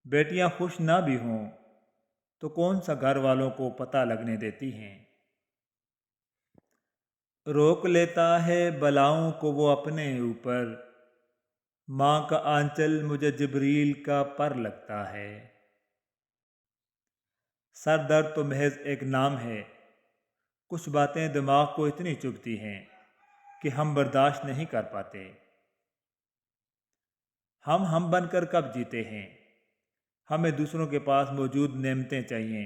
بیٹیاں خوش نہ بھی ہوں تو کون سا گھر والوں کو پتہ لگنے دیتی ہیں؟ روک لیتا ہے بلاؤں کو وہ اپنے اوپر، ماں کا آنچل مجھے جبریل کا پر لگتا ہے۔ سر درد تو محض ایک نام ہے، کچھ باتیں دماغ کو اتنی چبھتی ہیں کہ ہم برداشت نہیں کر پاتے۔ ہم بن کر کب جیتے ہیں؟ ہمیں دوسروں کے پاس موجود نعمتیں چاہیے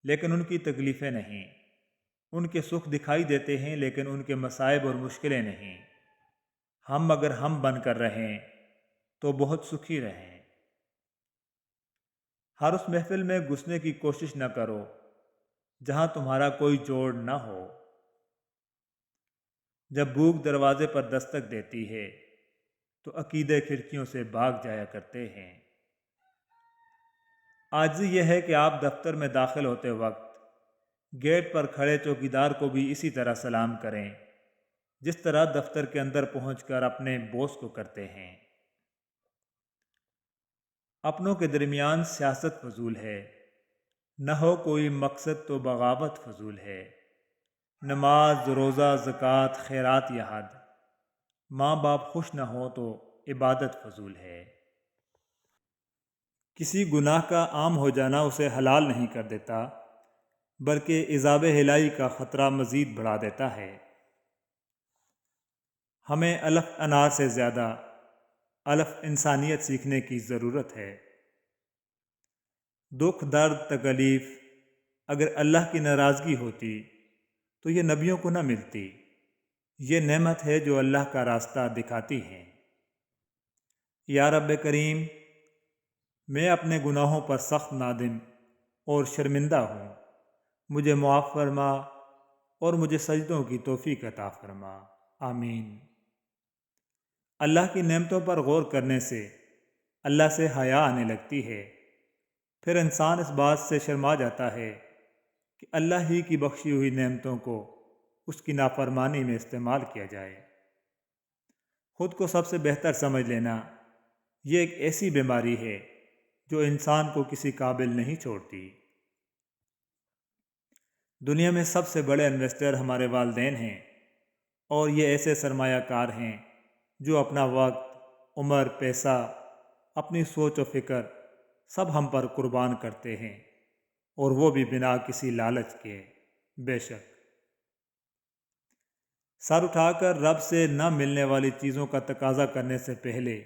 لیکن ان کی تکلیفیں نہیں، ان کے سکھ دکھائی دیتے ہیں لیکن ان کے مصائب اور مشکلیں نہیں۔ ہم اگر ہم بن کر رہیں تو بہت سکھی رہیں۔ ہر اس محفل میں گھسنے کی کوشش نہ کرو جہاں تمہارا کوئی جوڑ نہ ہو۔ جب بھوک دروازے پر دستک دیتی ہے تو عقیدے کھڑکیوں سے بھاگ جایا کرتے ہیں۔ عاجزی یہ ہے کہ آپ دفتر میں داخل ہوتے وقت گیٹ پر کھڑے چوکیدار کو بھی اسی طرح سلام کریں جس طرح دفتر کے اندر پہنچ کر اپنے بوس کو کرتے ہیں۔ اپنوں کے درمیان سیاست فضول ہے، نہ ہو کوئی مقصد تو بغاوت فضول ہے۔ نماز روزہ زکوٰۃ خیرات یا حد، ماں باپ خوش نہ ہو تو عبادت فضول ہے۔ کسی گناہ کا عام ہو جانا اسے حلال نہیں کر دیتا بلکہ عذاب الہی کا خطرہ مزید بڑھا دیتا ہے۔ ہمیں الف انار سے زیادہ الف انسانیت سیکھنے کی ضرورت ہے۔ دکھ درد تکلیف اگر اللہ کی ناراضگی ہوتی تو یہ نبیوں کو نہ ملتی۔ یہ نعمت ہے جو اللہ کا راستہ دکھاتی ہے۔ یا رب کریم، میں اپنے گناہوں پر سخت نادم اور شرمندہ ہوں، مجھے معاف فرما اور مجھے سجدوں کی توفیق عطا فرما، آمین۔ اللہ کی نعمتوں پر غور کرنے سے اللہ سے حیا آنے لگتی ہے، پھر انسان اس بات سے شرما جاتا ہے کہ اللہ ہی کی بخشی ہوئی نعمتوں کو اس کی نافرمانی میں استعمال کیا جائے۔ خود کو سب سے بہتر سمجھ لینا یہ ایک ایسی بیماری ہے جو انسان کو کسی قابل نہیں چھوڑتی۔ دنیا میں سب سے بڑے انویسٹر ہمارے والدین ہیں، اور یہ ایسے سرمایہ کار ہیں جو اپنا وقت، عمر، پیسہ، اپنی سوچ و فکر سب ہم پر قربان کرتے ہیں، اور وہ بھی بنا کسی لالچ کے۔ بے شک سر اٹھا کر رب سے نہ ملنے والی چیزوں کا تقاضا کرنے سے پہلے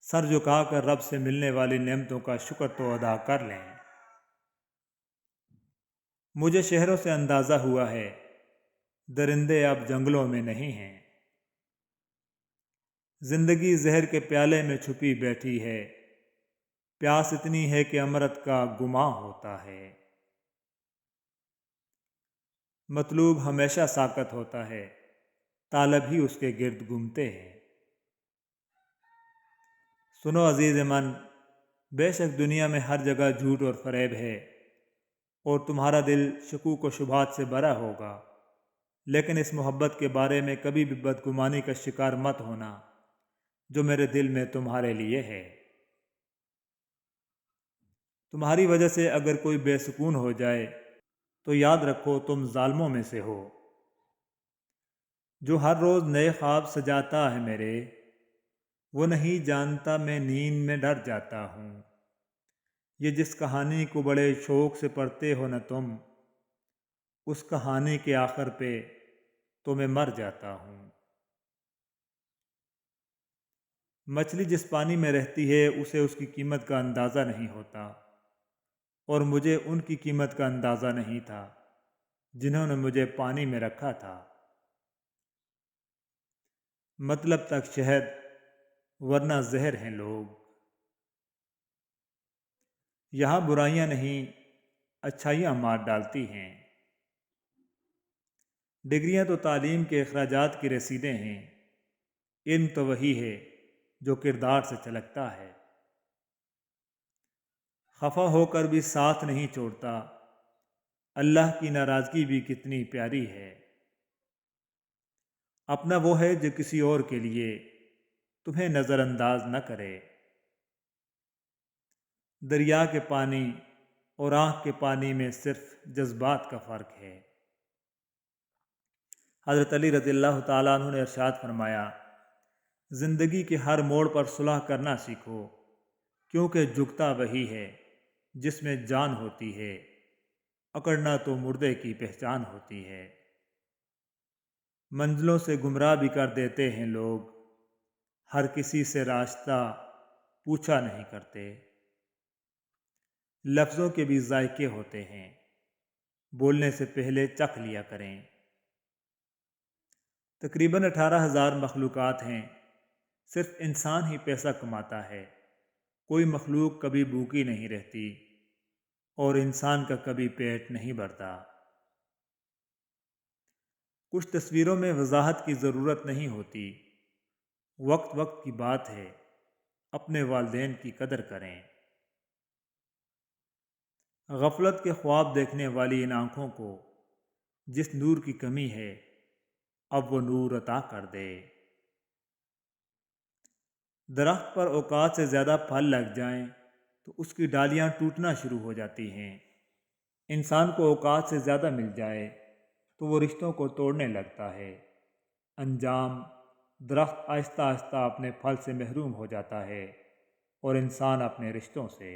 سر جھکا کر رب سے ملنے والی نعمتوں کا شکر تو ادا کر لیں۔ مجھے شہروں سے اندازہ ہوا ہے درندے اب جنگلوں میں نہیں ہیں۔ زندگی زہر کے پیالے میں چھپی بیٹھی ہے، پیاس اتنی ہے کہ امرت کا گماں ہوتا ہے۔ مطلوب ہمیشہ ساکت ہوتا ہے، طالب ہی اس کے گرد گھومتے ہیں۔ سنو عزیز من، بے شک دنیا میں ہر جگہ جھوٹ اور فریب ہے، اور تمہارا دل شکوک و شبہات سے بھرا ہوگا، لیکن اس محبت کے بارے میں کبھی بھی بدگمانی کا شکار مت ہونا جو میرے دل میں تمہارے لیے ہے۔ تمہاری وجہ سے اگر کوئی بے سکون ہو جائے تو یاد رکھو تم ظالموں میں سے ہو۔ جو ہر روز نئے خواب سجاتا ہے میرے، وہ نہیں جانتا میں نیند میں ڈر جاتا ہوں۔ یہ جس کہانی کو بڑے شوق سے پڑھتے ہو نہ تم، اس کہانی کے آخر پہ تو میں مر جاتا ہوں۔ مچھلی جس پانی میں رہتی ہے اسے اس کی قیمت کا اندازہ نہیں ہوتا، اور مجھے ان کی قیمت کا اندازہ نہیں تھا جنہوں نے مجھے پانی میں رکھا تھا۔ مطلب تک شہد ورنہ زہر ہیں لوگ۔ یہاں برائیاں نہیں، اچھائیاں مار ڈالتی ہیں۔ ڈگریاں تو تعلیم کے اخراجات کی رسیدیں ہیں، علم تو وہی ہے جو کردار سے چلکتا ہے۔ خفا ہو کر بھی ساتھ نہیں چھوڑتا، اللہ کی ناراضگی بھی کتنی پیاری ہے۔ اپنا وہ ہے جو کسی اور کے لیے تمہیں نظر انداز نہ کرے۔ دریا کے پانی اور آنکھ کے پانی میں صرف جذبات کا فرق ہے۔ حضرت علی رضی اللہ تعالیٰ عنہ نے ارشاد فرمایا، زندگی کے ہر موڑ پر صلح کرنا سیکھو، کیونکہ جھکتا وہی ہے جس میں جان ہوتی ہے، اکڑنا تو مردے کی پہچان ہوتی ہے۔ منزلوں سے گمراہ بھی کر دیتے ہیں لوگ، ہر کسی سے راستہ پوچھا نہیں کرتے۔ لفظوں کے بھی ذائقے ہوتے ہیں، بولنے سے پہلے چکھ لیا کریں۔ تقریباً 18,000 مخلوقات ہیں، صرف انسان ہی پیسہ کماتا ہے، کوئی مخلوق کبھی بھوکی نہیں رہتی اور انسان کا کبھی پیٹ نہیں بھرتا۔ کچھ تصویروں میں وضاحت کی ضرورت نہیں ہوتی، وقت وقت کی بات ہے، اپنے والدین کی قدر کریں۔ غفلت کے خواب دیکھنے والی ان آنکھوں کو جس نور کی کمی ہے اب وہ نور عطا کر دے۔ درخت پر اوقات سے زیادہ پھل لگ جائیں تو اس کی ڈالیاں ٹوٹنا شروع ہو جاتی ہیں۔ انسان کو اوقات سے زیادہ مل جائے تو وہ رشتوں کو توڑنے لگتا ہے۔ انجام: درخت آہستہ آہستہ اپنے پھل سے محروم ہو جاتا ہے اور انسان اپنے رشتوں سے۔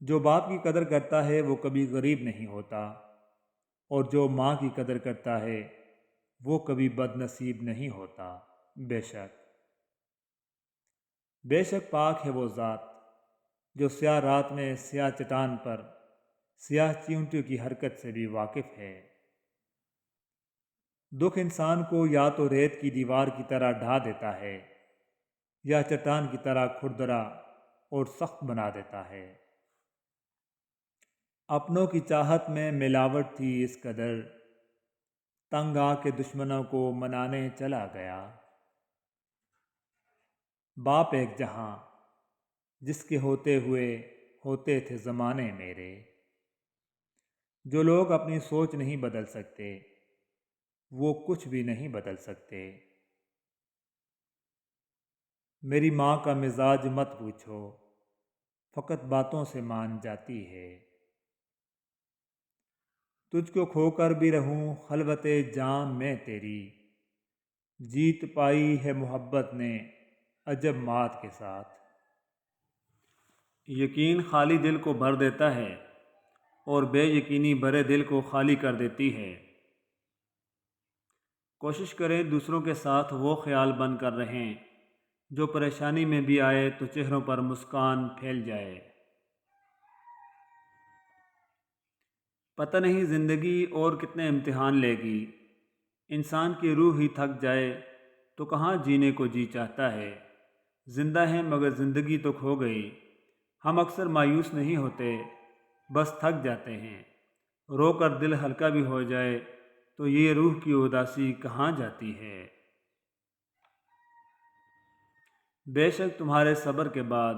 جو باپ کی قدر کرتا ہے وہ کبھی غریب نہیں ہوتا، اور جو ماں کی قدر کرتا ہے وہ کبھی بد نصیب نہیں ہوتا۔ بے شک پاک ہے وہ ذات جو سیاہ رات میں سیاہ چٹان پر سیاہ چیونٹیوں کی حرکت سے بھی واقف ہے۔ دکھ انسان کو یا تو ریت کی دیوار کی طرح ڈھا دیتا ہے یا چٹان کی طرح کھردرا اور سخت بنا دیتا ہے۔ اپنوں کی چاہت میں ملاوٹ تھی اس قدر، تنگ آ کے دشمنوں کو منانے چلا گیا۔ باپ ایک جہاں جس کے ہوتے ہوئے ہوتے تھے زمانے میرے۔ جو لوگ اپنی سوچ نہیں بدل سکتے وہ کچھ بھی نہیں بدل سکتے۔ میری ماں کا مزاج مت پوچھو، فقط باتوں سے مان جاتی ہے۔ تجھ کو کھو کر بھی رہوں خلوت جام میں تیری، جیت پائی ہے محبت نے عجب مات کے ساتھ۔ یقین خالی دل کو بھر دیتا ہے اور بے یقینی بھرے دل کو خالی کر دیتی ہے۔ کوشش کریں دوسروں کے ساتھ وہ خیال بن کر رہیں جو پریشانی میں بھی آئے تو چہروں پر مسکان پھیل جائے۔ پتہ نہیں زندگی اور کتنے امتحان لے گی، انسان کی روح ہی تھک جائے تو کہاں جینے کو جی چاہتا ہے۔ زندہ ہیں مگر زندگی تو کھو گئی۔ ہم اکثر مایوس نہیں ہوتے، بس تھک جاتے ہیں۔ رو کر دل ہلکا بھی ہو جائے تو یہ روح کی اداسی کہاں جاتی ہے۔ بے شک تمہارے صبر کے بعد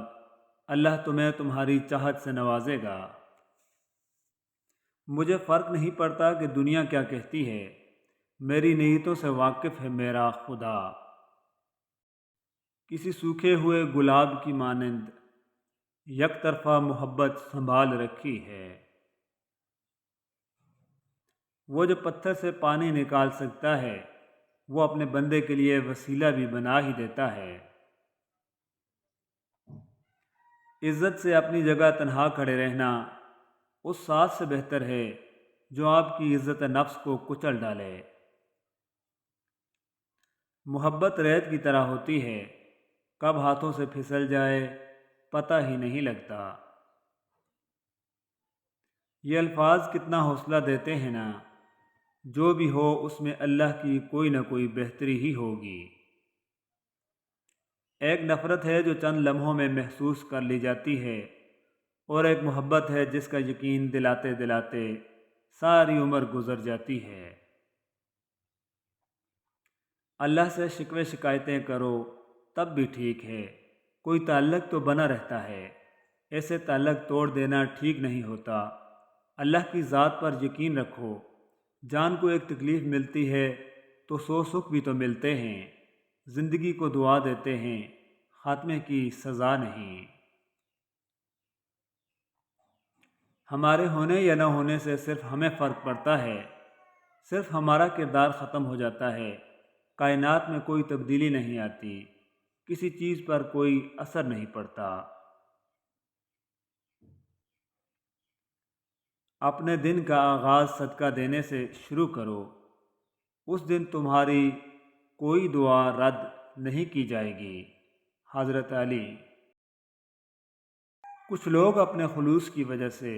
اللہ تمہیں تمہاری چاہت سے نوازے گا۔ مجھے فرق نہیں پڑتا کہ دنیا کیا کہتی ہے، میری نیتوں سے واقف ہے میرا خدا۔ کسی سوکھے ہوئے گلاب کی مانند یک طرفہ محبت سنبھال رکھی ہے۔ وہ جو پتھر سے پانی نکال سکتا ہے وہ اپنے بندے کے لیے وسیلہ بھی بنا ہی دیتا ہے۔ عزت سے اپنی جگہ تنہا کھڑے رہنا اس ساتھ سے بہتر ہے جو آپ کی عزت نفس کو کچل ڈالے۔ محبت ریت کی طرح ہوتی ہے، کب ہاتھوں سے پھسل جائے پتہ ہی نہیں لگتا۔ یہ الفاظ کتنا حوصلہ دیتے ہیں نا، جو بھی ہو اس میں اللہ کی کوئی نہ کوئی بہتری ہی ہوگی۔ ایک نفرت ہے جو چند لمحوں میں محسوس کر لی جاتی ہے، اور ایک محبت ہے جس کا یقین دلاتے دلاتے ساری عمر گزر جاتی ہے۔ اللہ سے شکوے شکایتیں کرو تب بھی ٹھیک ہے، کوئی تعلق تو بنا رہتا ہے، ایسے تعلق توڑ دینا ٹھیک نہیں ہوتا۔ اللہ کی ذات پر یقین رکھو، جان کو ایک تکلیف ملتی ہے تو 100 سکھ بھی تو ملتے ہیں۔ زندگی کو دعا دیتے ہیں، خاتمے کی سزا نہیں۔ ہمارے ہونے یا نہ ہونے سے صرف ہمیں فرق پڑتا ہے، صرف ہمارا کردار ختم ہو جاتا ہے، کائنات میں کوئی تبدیلی نہیں آتی، کسی چیز پر کوئی اثر نہیں پڑتا۔ اپنے دن کا آغاز صدقہ دینے سے شروع کرو، اس دن تمہاری کوئی دعا رد نہیں کی جائے گی۔ حضرت علی۔ کچھ لوگ اپنے خلوص کی وجہ سے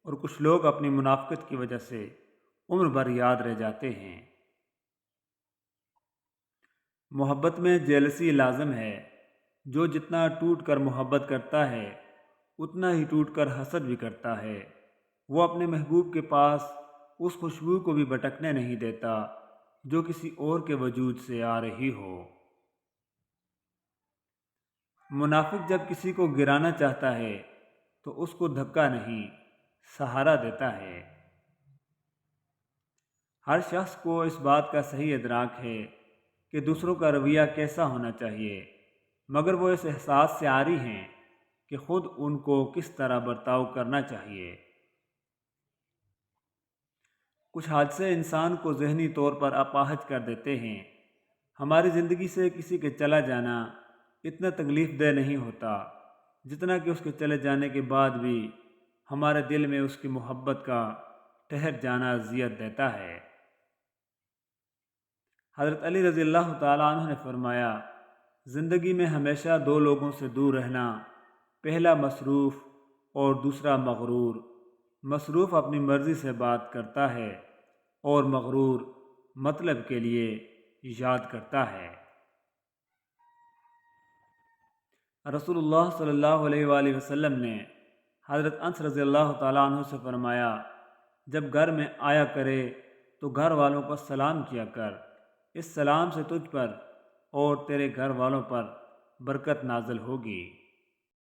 اور کچھ لوگ اپنی منافقت کی وجہ سے عمر بھر یاد رہ جاتے ہیں۔ محبت میں جیلسی لازم ہے، جو جتنا ٹوٹ کر محبت کرتا ہے اتنا ہی ٹوٹ کر حسد بھی کرتا ہے۔ وہ اپنے محبوب کے پاس اس خوشبو کو بھی بھٹکنے نہیں دیتا جو کسی اور کے وجود سے آ رہی ہو۔ منافق جب کسی کو گرانا چاہتا ہے تو اس کو دھکا نہیں، سہارا دیتا ہے۔ ہر شخص کو اس بات کا صحیح ادراک ہے کہ دوسروں کا رویہ کیسا ہونا چاہیے، مگر وہ اس احساس سے عاری ہیں کہ خود ان کو کس طرح برتاؤ کرنا چاہیے۔ کچھ حادثے انسان کو ذہنی طور پر اپاہج کر دیتے ہیں۔ ہماری زندگی سے کسی کے چلا جانا اتنا تکلیف دہ نہیں ہوتا جتنا کہ اس کے چلے جانے کے بعد بھی ہمارے دل میں اس کی محبت کا ٹھہر جانا اذیت دیتا ہے۔ حضرت علی رضی اللہ تعالیٰ عنہ نے فرمایا، زندگی میں ہمیشہ دو لوگوں سے دور رہنا، پہلا مصروف اور دوسرا مغرور۔ مصروف اپنی مرضی سے بات کرتا ہے اور مغرور مطلب کے لیے یاد کرتا ہے۔ رسول اللہ صلی اللہ علیہ وآلہ وسلم نے حضرت انس رضی اللہ تعالیٰ عنہ سے فرمایا، جب گھر میں آیا کرے تو گھر والوں کو سلام کیا کر، اس سلام سے تجھ پر اور تیرے گھر والوں پر برکت نازل ہوگی۔